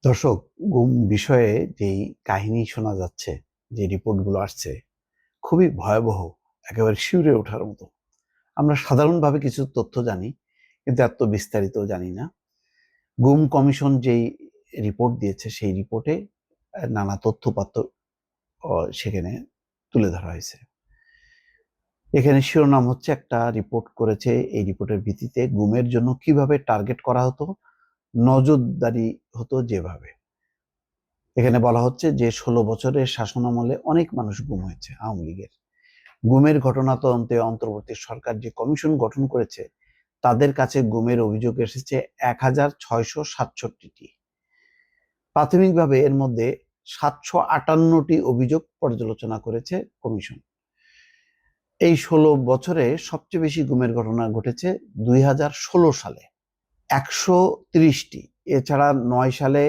দর্শক, গুম বিষয়ে যেই কাহিনী শোনা যাচ্ছে, যে রিপোর্টগুলো আসছে, খুবই ভয়াবহ, একেবারে শিউরে ওঠার মতো। আমরা সাধারণভাবে কিছু তথ্য জানি, কিন্তু এত বিস্তারিত জানি না। গুম কমিশন যেই রিপোর্ট দিয়েছে, সেই রিপোর্টে নানা তথ্যপাত্র সেখানে তুলে ধরা হয়েছে। এখানে শিরোনাম হচ্ছে, একটা রিপোর্ট করেছে, এই রিপোর্টের ভিত্তিতে গুমের জন্য কিভাবে টার্গেট করা হতো, নজরদারি হতো যেভাবে। এখানে বলা হচ্ছে যে ১৬ বছরের শাসনামলে অনেক মানুষ গুম হয়েছে আওয়ামী লীগের। গুমের ঘটনা তদন্তে অন্তর্বর্তী সরকার যে কমিশন গঠন করেছে, তাদের কাছে গুমের অভিযোগ এসেছে ১,৬৬৭টি। প্রাথমিকভাবে এর মধ্যে ৭৫৮টি অভিযোগ পর্যালোচনা করেছে কমিশন। এই ১৬ বছরে সবচেয়ে বেশি গুমের ঘটনা ঘটেছে ২০১৬ সালে, ১৩০টি। এছাড়া ৯ সালে